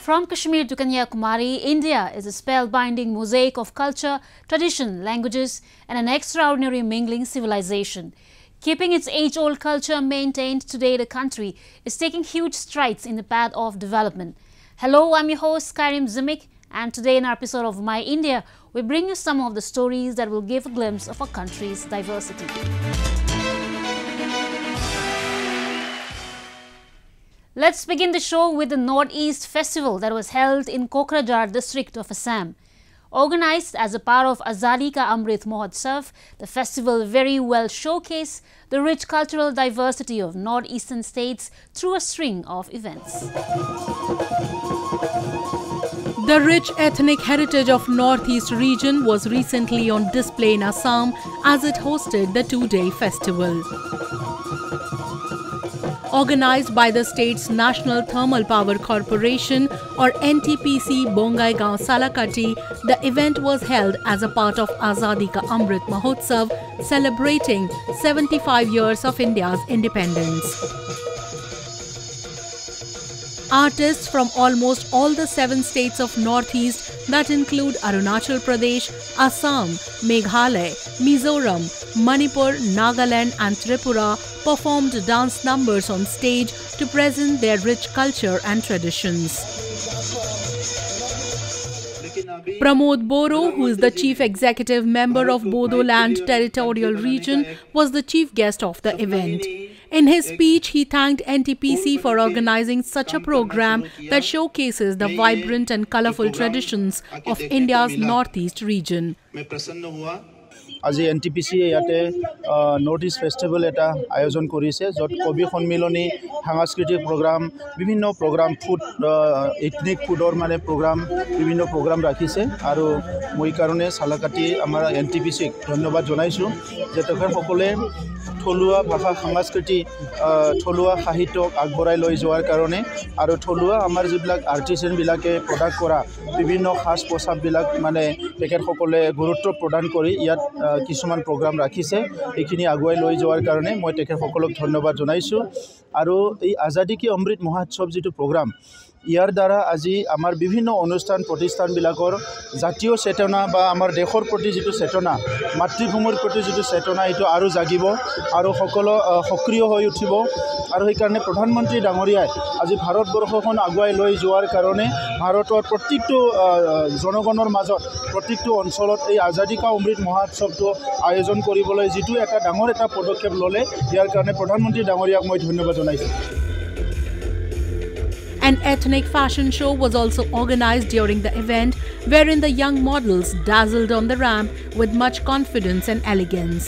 From Kashmir to Kanyakumari, India is a spellbinding mosaic of culture, tradition, languages and an extraordinary mingling civilization. Keeping its age-old culture maintained, today the country is taking huge strides in the path of development. Hello, I'm your host Mizzima, and today in our episode of My India, we bring you some of the stories that will give a glimpse of our country's diversity. Let's begin the show with the Northeast Festival that was held in Kokrajhar district of Assam. Organized as a part of Azadi Ka Amrit Mahotsav, the festival very well showcased the rich cultural diversity of northeastern states through a string of events. The rich ethnic heritage of Northeast region was recently on display in Assam as it hosted the two-day festival. Organized by the state's National Thermal Power Corporation or NTPC Bongaigaon Salakati, the event was held as a part of Azadi Ka Amrit Mahotsav, celebrating 75 years of India's independence. Artists from almost all the 7 states of Northeast that include Arunachal Pradesh, Assam, Meghalaya, Mizoram, Manipur, Nagaland and Tripura performed dance numbers on stage to present their rich culture and traditions. Pramod Boro, who is the Chief Executive Member of Bodoland Territorial Region, was the chief guest of the event. In his speech, he thanked NTPC for organizing such a program that showcases the vibrant and colorful traditions of India's Northeast region. আজি NTPC ইয়াতে north east festival এটা আয়োজন কৰিছে য'ত কবি সন্মিলনী সাংস্কৃতিক programme বিভিন্ন programme food ethnic ফুডৰ মানে প্ৰগ্ৰাম বিভিন্ন প্ৰগ্ৰাম ৰাখিছে আৰু মই কাৰণে সালাকাটি আমাৰ এনটিপিসিক ধন্যবাদ জনাইছোঁ যে তেখেতসকলে থলুৱা ভাষা সংস্কৃতি থলুৱা সাহিত্যক আগবঢ়াই লৈ যোৱাৰ কাৰণে আৰু থলুৱা আমাৰ যিবিলাক আৰ্টিচানবিলাকে প্ৰডাক্ট কৰা বিভিন্ন সাজ পোছাকবিলাক মানে তেখেতসকলে গুৰুত্ব প্ৰদান কৰি ইয়াত কিছুমান প্ৰগ্ৰাম ৰাখিছে এইখিনি আগুৱাই লৈ যোৱাৰ কাৰণে মই তেখেতসকলক ধন্যবাদ জনাইছোঁ আৰু এই আজাদী কি অমৃত মহোৎসৱ যিটো প্ৰগ্ৰাম ইয়াৰ দ্বাৰা আজি আমাৰ বিভিন্ন অনুষ্ঠান প্ৰতিষ্ঠানবিলাকৰ জাতীয় চেতনা বা আমাৰ দেশৰ প্ৰতি যিটো চেতনা মাতৃভূমিৰ প্ৰতি যিটো চেতনা এইটো আৰু জাগিব আৰু সকলো সক্ৰিয় হৈ উঠিব আৰু সেইকাৰণে প্ৰধানমন্ত্ৰী ডাঙৰীয়াই আজি ভাৰতবৰ্ষখন আগুৱাই লৈ যোৱাৰ কাৰণে ভাৰতৰ প্ৰত্যেকটো জনগণৰ মাজত প্ৰত্যেকটো অঞ্চলত এই আজাদী কা অমৃত মহোৎসৱটো আয়োজন কৰিবলৈ যিটো এটা ডাঙৰ এটা পদক্ষেপ ল'লে ইয়াৰ কাৰণে প্ৰধানমন্ত্ৰী ডাঙৰীয়াক মই ধন্যবাদ জনাইছোঁ। An ethnic fashion show was also organized during the event, wherein the young models dazzled on the ramp with much confidence and elegance.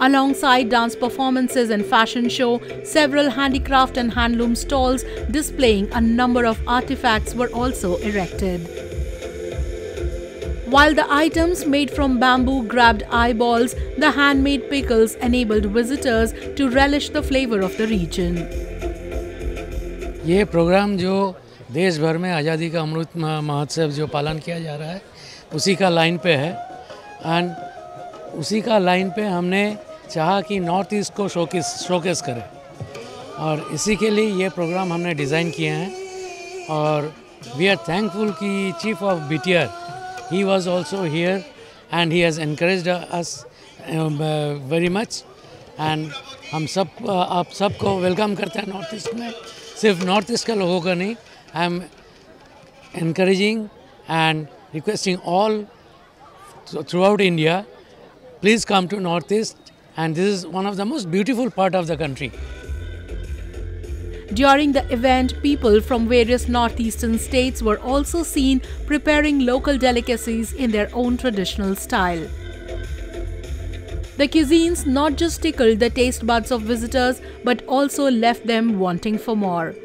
Alongside dance performances and fashion show, several handicraft and handloom stalls displaying a number of artifacts were also erected. While the items made from bamboo grabbed eyeballs, the handmade pickles enabled visitors to relish the flavor of the region. ये programme जो देश भर में आज़ादी का अमृत महोत्सव जो पालन किया जा रहा है उसी का लाइन पे है एंड उसी का लाइन पे हमने चाहा कि नॉर्थ ईस्ट को शोकेस करें और इसी के लिए ये प्रोग्राम हमने डिज़ाइन किए हैं और वी आर थैंकफुल कि chief of BTR he was also here and he has encouraged us very much and हम सब आप सबको वेलकम करते हैं नॉर्थ ईस्ट में सिर्फ नॉर्थ ईस्ट के लोगों का नहीं I am encouraging and requesting all throughout India, please come to North East and this is one of the most beautiful part of the country. During the event, people from various northeastern states were also seen preparing local delicacies in their own traditional style. The cuisines not just tickled the taste buds of visitors but also left them wanting for more.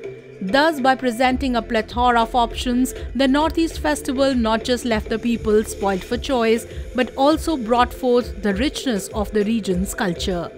Thus, by presenting a plethora of options, the Northeast Festival not just left the people spoiled for choice but also brought forth the richness of the region's culture.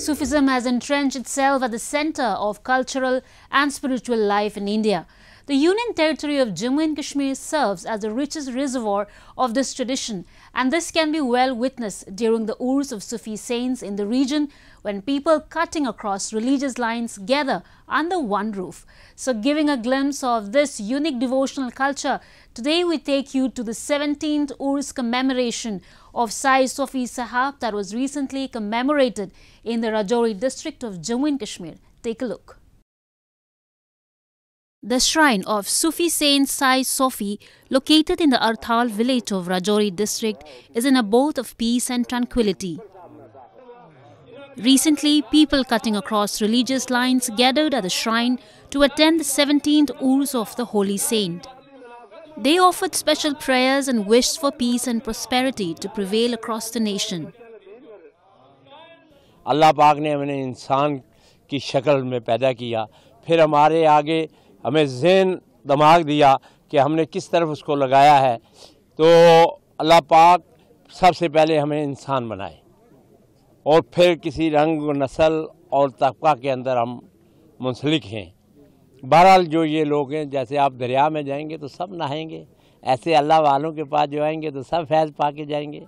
Sufism has entrenched itself at the center of cultural and spiritual life in India. The Union Territory of Jammu and Kashmir serves as the richest reservoir of this tradition And this can be well witnessed during the Urs of Sufi saints in the region, when people cutting across religious lines gather under one roof. So giving a glimpse of this unique devotional culture, today we take you to the 17th Urs commemoration of Sai Sufi Sahab that was recently commemorated in the Rajouri district of Jammu and Kashmir. Take a look. The shrine of Sufi Saint Sai Sufi, located in the Arthal village of Rajouri district, is an abode of peace and tranquility. Recently, people cutting across religious lines gathered at the shrine to attend the 17th Urs of the Holy Saint. They offered special prayers and wished for peace and prosperity to prevail across the nation. अल्लाह पाक ने हमें इंसान की शक्ल में पैदा किया, फिर हमारे आगे हमें ज़हन दिमाग दिया कि हमने किस तरफ उसको लगाया है। तो अल्लाह पाक सबसे पहले हमें इंसान बनाए और फिर किसी रंग नस्ल और तबका के अंदर हम मुंसलिक हैं। बहरहाल जो ये लोग हैं, जैसे आप दरिया में जाएंगे तो सब नहाएंगे, ऐसे अल्लाह वालों के पास जो आएंगे तो सब फैज़ पा के जाएंगे।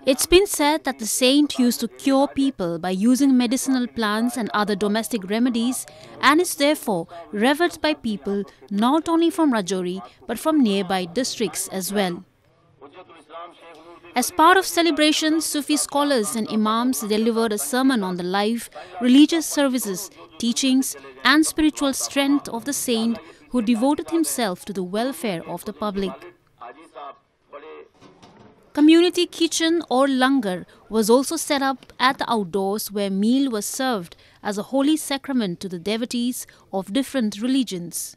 It's been said that the saint used to cure people by using medicinal plants and other domestic remedies, and is therefore revered by people not only from Rajouri but from nearby districts as well. As part of celebrations, Sufi scholars and imams delivered a sermon on the life, religious services, teachings and spiritual strength of the saint who devoted himself to the welfare of the public. Community kitchen or langar was also set up at the outdoors, where meal was served as a holy sacrament to the devotees of different religions.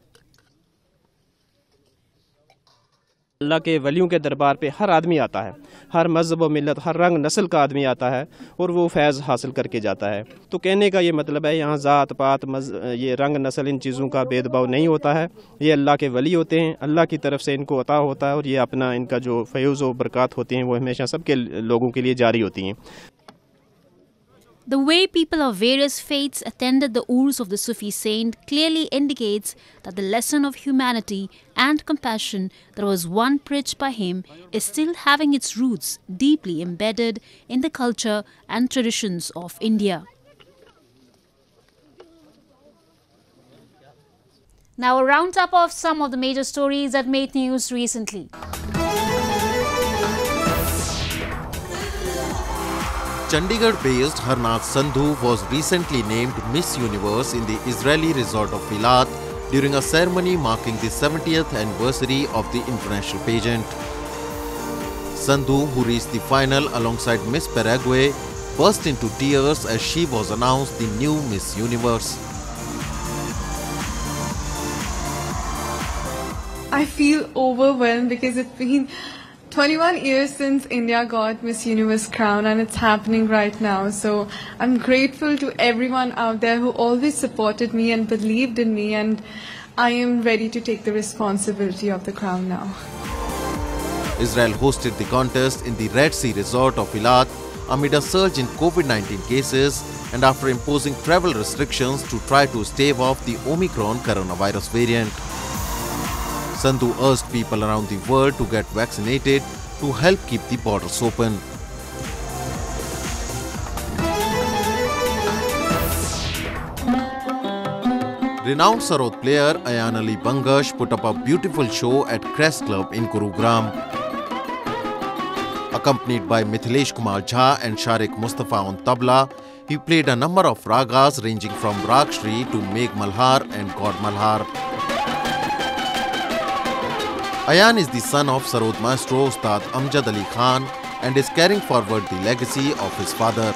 अल्लाह के वलियों के दरबार पे हर आदमी आता है, हर मज़हब व मिलत, हर रंग नस्ल का आदमी आता है और वो फैज़ हासिल करके जाता है। तो कहने का ये मतलब है, यहाँ ज़ात पात ये रंग नस्ल इन चीज़ों का भेदभाव नहीं होता है। ये अल्लाह के वली होते हैं, अल्लाह की तरफ से इनको अता होता है और ये अपना इनका जो फ़यूज़ व बरक़ात होती हैं वो हमेशा सबके लोगों के लिए जारी होती हैं। The way people of various faiths attended the Urs of the Sufi saint clearly indicates that the lesson of humanity and compassion that was once preached by him is still having its roots deeply embedded in the culture and traditions of India. Now a roundup of some of the major stories that made news recently. Chandigarh-based Harnath Sandhu was recently named Miss Universe in the Israeli resort of Eilat during a ceremony marking the 70th anniversary of the international pageant. Sandhu, who reached the final alongside Miss Paraguay, burst into tears as she was announced the new Miss Universe. I feel overwhelmed because it's been 21 years since India got Miss Universe crown, and it's happening right now. So I'm grateful to everyone out there who always supported me and believed in me, and I am ready to take the responsibility of the crown now. Israel hosted the contest in the Red Sea resort of Eilat amid a surge in COVID-19 cases and after imposing travel restrictions to try to stave off the Omicron coronavirus variant. Sandhu urged people around the world to get vaccinated to help keep the borders open. Renowned Sarod player Ayan Ali Bangash put up a beautiful show at Crest Club in Gurugram. Accompanied by Mithilesh Kumar Jha and Sharik Mustafa on tabla, he played a number of ragas ranging from Rag Shri to Megh Malhar and God Malhar. Ayan is the son of Sarod maestro Ustad Amjad Ali Khan and is carrying forward the legacy of his father.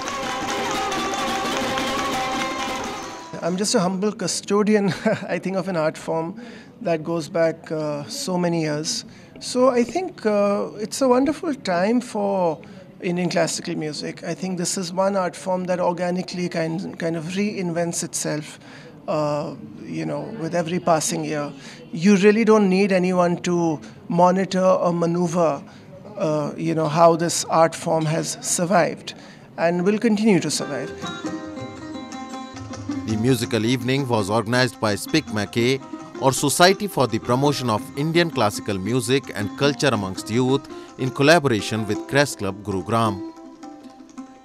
I'm just a humble custodian, I think, of an art form that goes back so many years. So I think it's a wonderful time for Indian classical music. I think this is one art form that organically kind of reinvents itself. With every passing year. You really don't need anyone to monitor or maneuver, how this art form has survived and will continue to survive. The musical evening was organized by SPIC MACAY, or Society for the Promotion of Indian Classical Music and Culture amongst Youth, in collaboration with Crest Club Gurugram.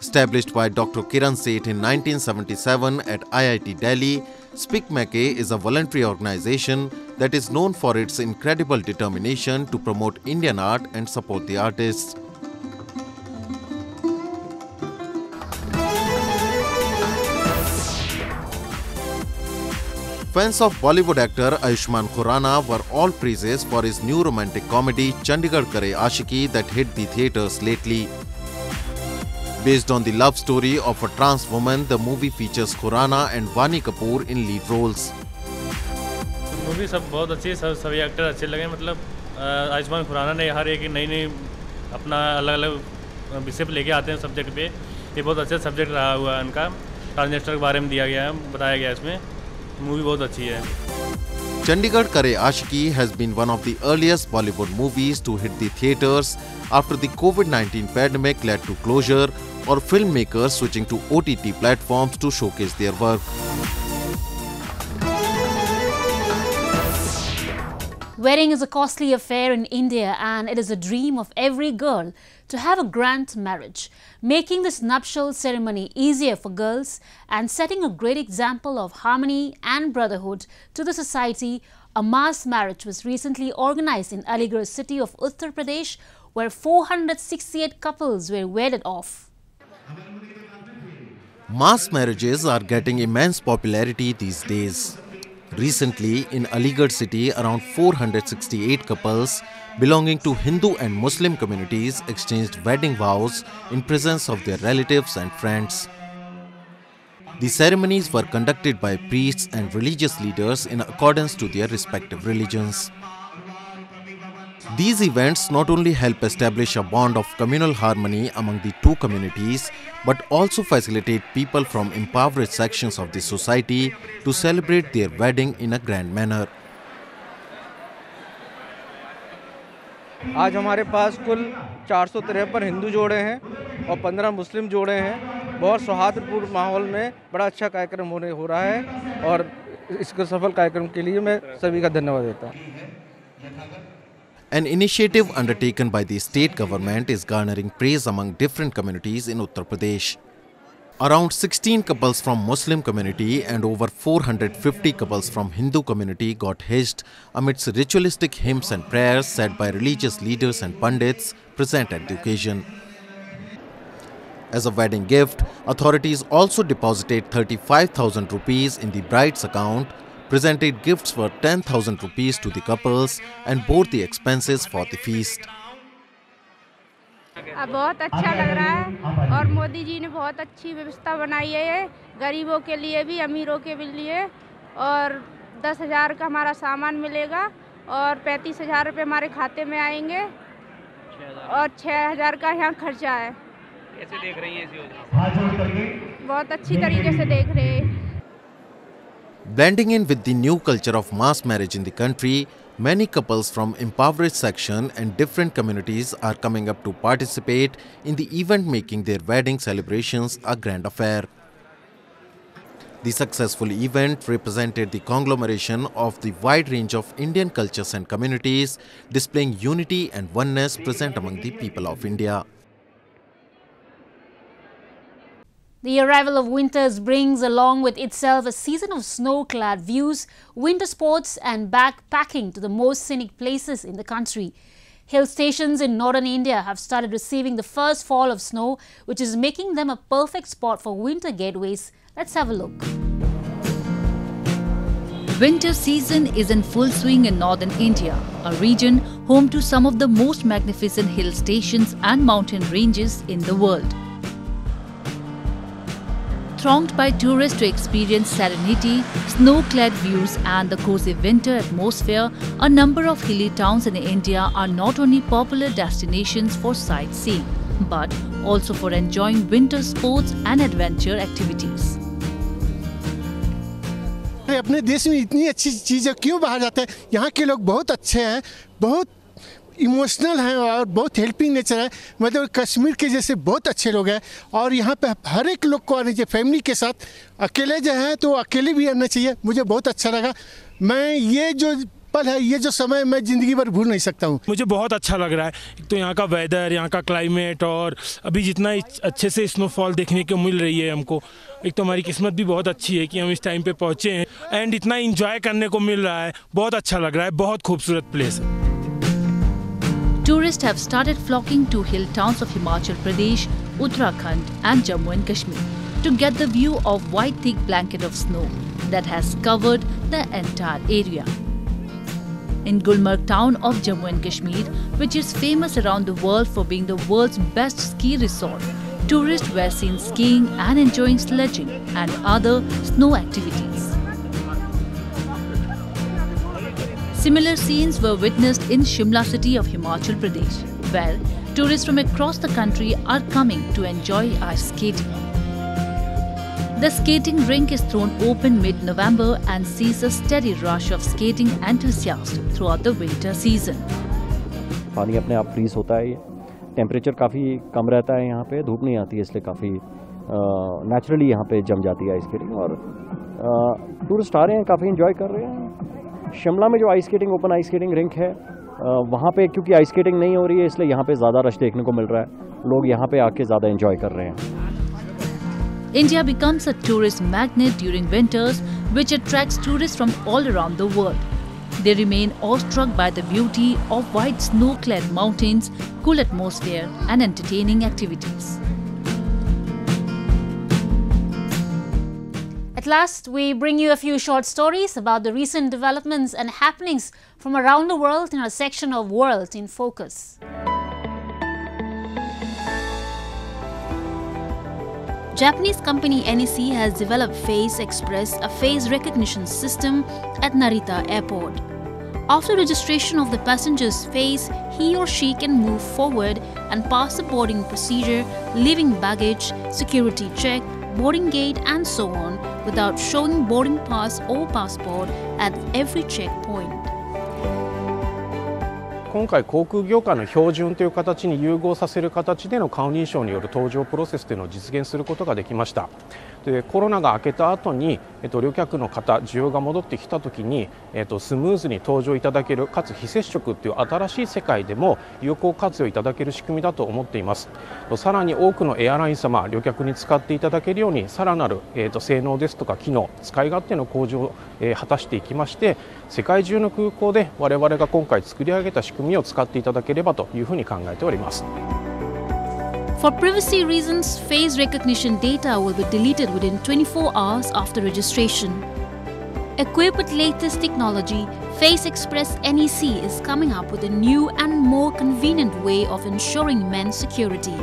Established by Dr. Kiran Seth in 1977 at IIT Delhi, Speak Make is a voluntary organization that is known for its incredible determination to promote Indian art and support the artists. Fans of Bollywood actor Aishman Khurana were all praises for his new romantic comedy Chandigarh Kare Aashiki that hit the theatres lately. Based on the love story of a trans woman, the movie features Khurana and Vani Kapoor in lead roles. Movie सब बहुत अच्छी है, सभी actor अच्छे लगे। मतलब आयुष्मान खुराना ने हर एक नई अपना अलग-अलग विषय पे लेके आते हैं सब्जेक्ट पे। ये बहुत अच्छा सब्जेक्ट रहा हुआ है उनका। ट्रांसजेंडर के बारे में दिया गया है, बताया गया है इसमें। मूवी बहुत अच्छी है। Chandigarh Kare Aashiki has been one of the earliest Bollywood movies to hit the theatres after the COVID-19 pandemic led to closure or filmmakers switching to OTT platforms to showcase their work. Wedding is a costly affair in India, and it is a dream of every girl to have a grand marriage. Making this nuptial ceremony easier for girls and setting a great example of harmony and brotherhood to the society, a mass marriage was recently organized in Aligarh city of Uttar Pradesh, where 468 couples were wedded off. Mass marriages are getting immense popularity these days. Recently, in Aligarh city, around 468 couples belonging to Hindu and Muslim communities exchanged wedding vows in presence of their relatives and friends. The ceremonies were conducted by priests and religious leaders in accordance to their respective religions. These events not only help establish a bond of communal harmony among the two communities, but also facilitate people from impoverished sections of the society to celebrate their wedding in a grand manner. आज हमारे पास कुल 453 हिंदू जोड़े हैं और 15 मुस्लिम जोड़े हैं। बहुत सौहार्दपूर्ण माहौल में बड़ा अच्छा कार्यक्रम हो रहा है और इसके सफल कार्यक्रम के लिए मैं सभी का धन्यवाद देता हूँ। An initiative undertaken by the state government is garnering praise among different communities in Uttar Pradesh. Around 16 couples from Muslim community and over 450 couples from Hindu community got hitched amidst ritualistic hymns and prayers said by religious leaders and pandits present at the occasion. As a wedding gift, authorities also deposited 35,000 rupees in the bride's account, presented gifts worth 10,000 rupees to the couples and bore the expenses for the feast. बहुत अच्छा लग रहा है और मोदी जी ने बहुत अच्छी व्यवस्था बनाई है गरीबों के लिए भी अमीरों के भी लिए और 10,000 का हमारा सामान मिलेगा और 35,000 रुपये हमारे खाते में आएंगे और 6,000 का यहाँ खर्चा है। कैसे देख रही हैं इस योजना? बहुत अच्छी तरीके से देख रहे हैं। Blending in with the new culture of mass marriage in the country, many couples from impoverished section and different communities are coming up to participate in the event, making their wedding celebrations a grand affair. The successful event represented the conglomeration of the wide range of Indian cultures and communities, displaying unity and oneness present among the people of India. The arrival of winters brings along with itself a season of snow-clad views, winter sports and backpacking to the most scenic places in the country. Hill stations in northern India have started receiving the first fall of snow, which is making them a perfect spot for winter getaways. Let's have a look. Winter season is in full swing in northern India, a region home to some of the most magnificent hill stations and mountain ranges in the world. Thronged by tourists to experience serenity, snow-clad views and the cozy winter atmosphere, a number of hilly towns in India are not only popular destinations for sightseeing, but also for enjoying winter sports and adventure activities. अपने देश में इतनी अच्छी चीज़ें क्यों बाहर जाते हैं? यहाँ के लोग बहुत अच्छे हैं, बहुत इमोशनल हैं और बहुत हेल्पिंग नेचर है। मतलब कश्मीर के जैसे बहुत अच्छे लोग हैं और यहाँ पे हर एक लोग को आना चाहिए फैमिली के साथ। अकेले जो हैं तो अकेले भी आना चाहिए। मुझे बहुत अच्छा लगा। मैं ये जो पल है, ये जो समय मैं ज़िंदगी भर भूल नहीं सकता हूँ। मुझे बहुत अच्छा लग रहा है। एक तो यहाँ का वेदर, यहाँ का क्लाइमेट, और अभी जितना अच्छे से स्नोफॉल देखने को मिल रही है हमको, एक तो हमारी किस्मत भी बहुत अच्छी है कि हम इस टाइम पे पहुँचे हैं एंड इतना एंजॉय करने को मिल रहा है। बहुत अच्छा लग रहा है, बहुत खूबसूरत प्लेस है। Tourists have started flocking to hill towns of Himachal Pradesh, Uttarakhand and Jammu and Kashmir to get the view of white thick blanket of snow that has covered the entire area. In Gulmarg town of Jammu and Kashmir, which is famous around the world for being the world's best ski resort, tourists were seen skiing and enjoying sledging and other snow activities. Similar scenes were witnessed in Shimla city of Himachal Pradesh, where tourists from across the country are coming to enjoy ice skating. The skating rink is thrown open mid-November and sees a steady rush of skating enthusiasts throughout the winter season. पानी अपने आप freeze होता है, temperature काफ़ी कम रहता है, यहाँ पे धूप नहीं आती है, इसलिए काफ़ी नेचुरली यहाँ पे जम जाती है आइस स्केटिंग, और टूरिस्ट आ रहे हैं, काफ़ी एंजॉय कर रहे हैं। शिमला में जो ice skating, open ice skating rink है, वहाँ पे क्योंकि आइस स्केटिंग नहीं हो रही है, इसलिए यहाँ पे ज़्यादा रश देखने को मिल रहा है, लोग यहाँ पे आके ज़्यादा एंजॉय कर रहे हैं। India becomes a tourist magnet during winters, which attracts tourists from all around the world. They remain awestruck by the beauty of white snow-clad mountains, cool atmosphere and entertaining activities. At last, we bring you a few short stories about the recent developments and happenings from around the world in our section of World in Focus. Japanese company NEC has developed Face Express, a face recognition system at Narita Airport. After registration of the passenger's face, he or she can move forward and pass the boarding procedure, leaving baggage, security check, boarding gate and so on without showing boarding pass or passport at every checkpoint. 今回航空業界の標準という形に融合させる形での顔認証による搭乗プロセスというのを実現することができました。でコロナが明けた後に、旅客の方需要が戻ってきたときに、スムーズに搭乗いただけるかつ非接触という新しい世界でも有効活用いただける仕組みだと思っています。さらに多くのエアライン様旅客に使っていただけるようにさらなる、性能ですとか機能使い勝手の向上を、果たしていきまして、世界中の空港で我々が今回作り上げた仕組みを使っていただければというふうに考えております。For privacy reasons, face recognition data will be deleted within 24 hours after registration. Equipped with latest technology, Face Express NEC is coming up with a new and more convenient way of ensuring men's security.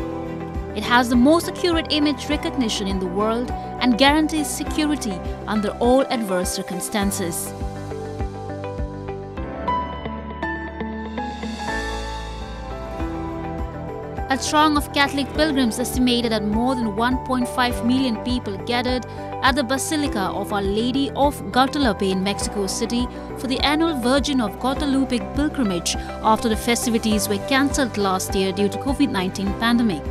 It has the most accurate image recognition in the world and guarantees security under all adverse circumstances. A throng of Catholic pilgrims estimated at more than 1.5 million people gathered at the Basilica of Our Lady of Guadalupe in Mexico City for the annual Virgin of Guadalupe pilgrimage after the festivities were cancelled last year due to COVID-19 pandemic.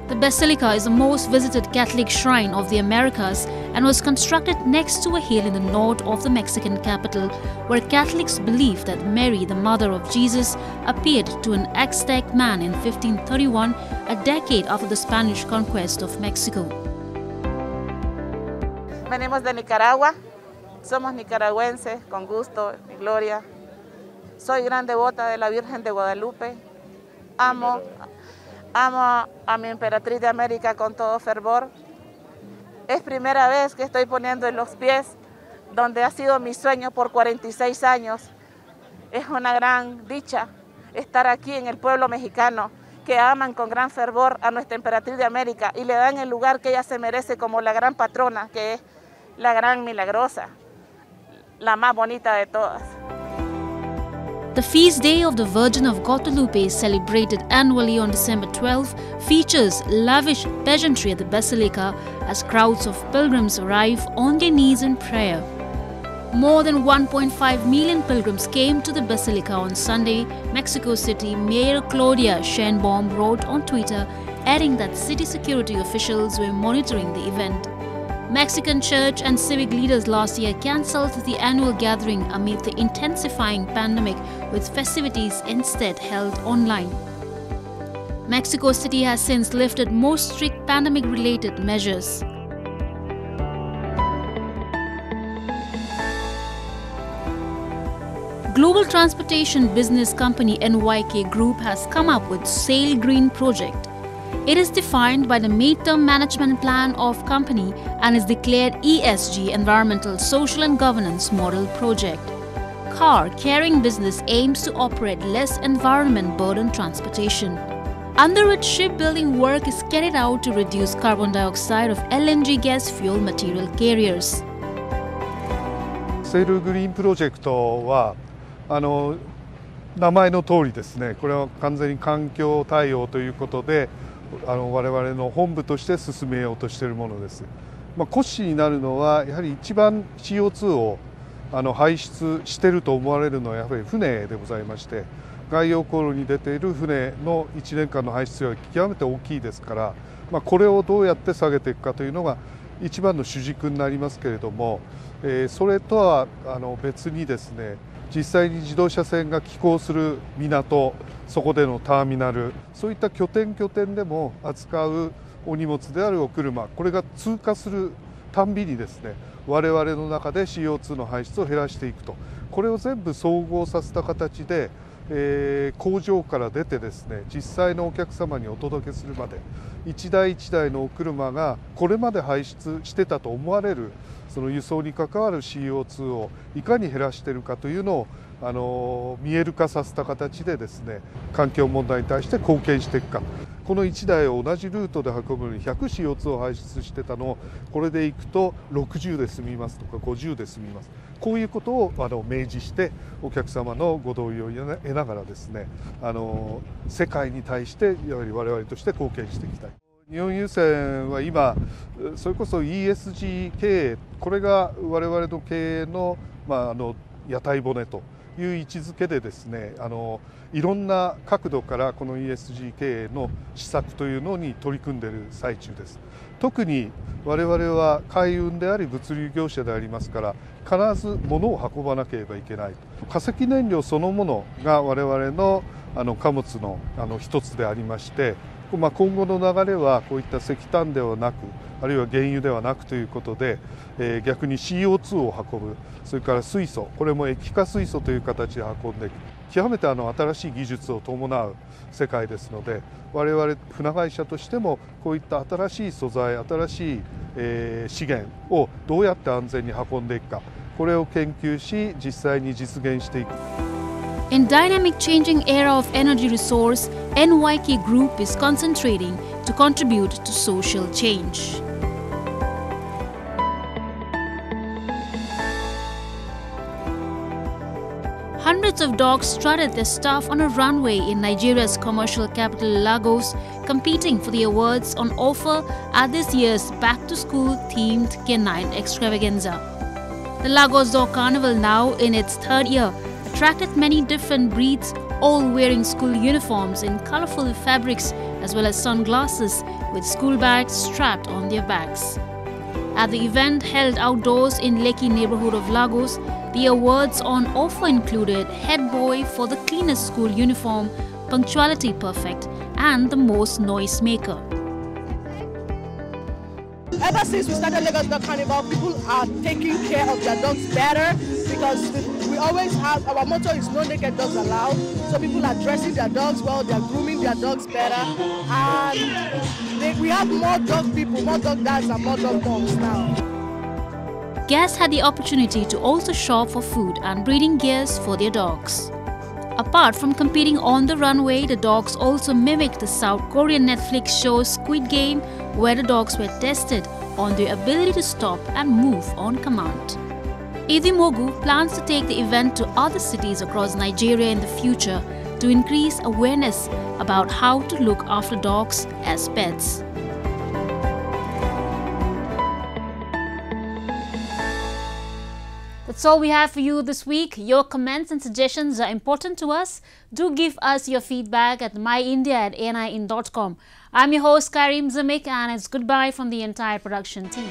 The Basilica is the most visited Catholic shrine of the Americas and was constructed next to a hill in the north of the Mexican capital, where Catholics believe that Mary, the mother of Jesus, appeared to an Aztec man in 1531, a decade after the Spanish conquest of Mexico. Venimos de Nicaragua, somos nicaragüenses con gusto y gloria. Soy gran devota de la Virgen de Guadalupe. Amo a mi emperatriz de América con todo fervor. Es primera vez que estoy poniendo en los pies donde ha sido mi sueño por 46 años. Es una gran dicha estar aquí en el pueblo mexicano que aman con gran fervor a nuestra emperatriz de América y le dan el lugar que ella se merece como la gran patrona, que es la gran milagrosa, la más bonita de todas. The feast day of the Virgin of Guadalupe, celebrated annually on December 12, features lavish pageantry at the Basilica as crowds of pilgrims arrive on their knees in prayer. More than 1.5 million pilgrims came to the Basilica on Sunday, Mexico City Mayor Claudia Sheinbaum wrote on Twitter, adding that city security officials were monitoring the event. Mexican church and civic leaders last year cancelled the annual gathering amid the intensifying pandemic, with festivities instead held online. Mexico City has since lifted most strict pandemic-related measures. Global transportation business company NYK Group has come up with Sail Green project. It is defined by the midterm management plan of company and is declared ESG, environmental, social and governance model project. Car carrying business aims to operate less environment burden transportation. Under it, shipbuilding work is carried out to reduce carbon dioxide of LNG gas fuel material carriers. Sail Green プロジェクトは名前の通りですね、これは完全に環境対応ということで我々の本部として進めようとしているものです。骨子になるのはやはり一番 CO2 を排出していると思われるのはやはり船でございまして、外洋航路に出ている船の1年間の排出量は極めて大きいですから、これをどうやって下げていくかというのが一番の主軸になりますけれども、それとは別にですね、実際に自動車船が寄港する港、そこでのターミナル、そういった拠点でも扱うお荷物であるお車、これが通過するたんびにですね、我々の中で CO2 の排出を減らしていくと、これを全部総合させた形で、工場から出てですね、実際のお客様にお届けするまで一台一台のお車がこれまで排出してたと思われるその輸送に関わる CO2 をいかに減らしているかというのを見える化させた形でですね、環境問題に対して貢献していくか。この1台を同じルートで運ぶのに 100CO2 を排出してたのをこれでいくと60で済みますとか50で済みます。こういうことを明示してお客様のご同意を得ながらですね、世界に対してやはり我々として貢献していきたい。日本郵船は今それこそ ESG 経営、これが我々の経営の、屋台骨という位置づけでですね、いろんな角度からこの ESG 経営の施策というのに取り組んでいる最中です。特に我々は海運であり物流業者でありますから、必ず物を運ばなければいけない。化石燃料そのものが我々の貨物の一つでありまして、今後の流れはこういった石炭ではなく、あるいは原油ではなくということで、逆に CO2 を運ぶ、それから水素、これも液化水素という形で運んでいく、極めて新しい技術を伴う世界ですので、我々船会社としてもこういった新しい素材、新しい資源をどうやって安全に運んでいくか、これを研究し実際に実現していく。In dynamic changing era of energy resource, NYK Group is concentrating to contribute to social change. Hundreds of dogs strutted their stuff on a runway in Nigeria's commercial capital Lagos, competing for the awards on offer at this year's back-to-school themed canine extravaganza. The Lagos Dog Carnival, now in its third year, attracted many different breeds, all wearing school uniforms in colorful fabrics as well as sunglasses with school bags strapped on their backs. At the event held outdoors in Lekki neighborhood of Lagos, the awards on offer included Head Boy for the cleanest school uniform, Punctuality Perfect, and the most noise maker. Ever since we started Lagos Dog Carnival, people are taking care of their dogs better because we always have, our motto is no naked dogs allowed. So people are dressing their dogs well, they are grooming their dogs better. And we have more dog people, more dog dads and more dog moms now. Guests had the opportunity to also shop for food and breeding gears for their dogs. Apart from competing on the runway, the dogs also mimicked the South Korean Netflix show Squid Game, where the dogs were tested on their ability to stop and move on command. Idimogu plans to take the event to other cities across Nigeria in the future to increase awareness about how to look after dogs as pets. That's all we have for you this week. Your comments and suggestions are important to us. Do give us your feedback at myindia@anin.com. I'm your host, Karim Zamik, and it's goodbye from the entire production team.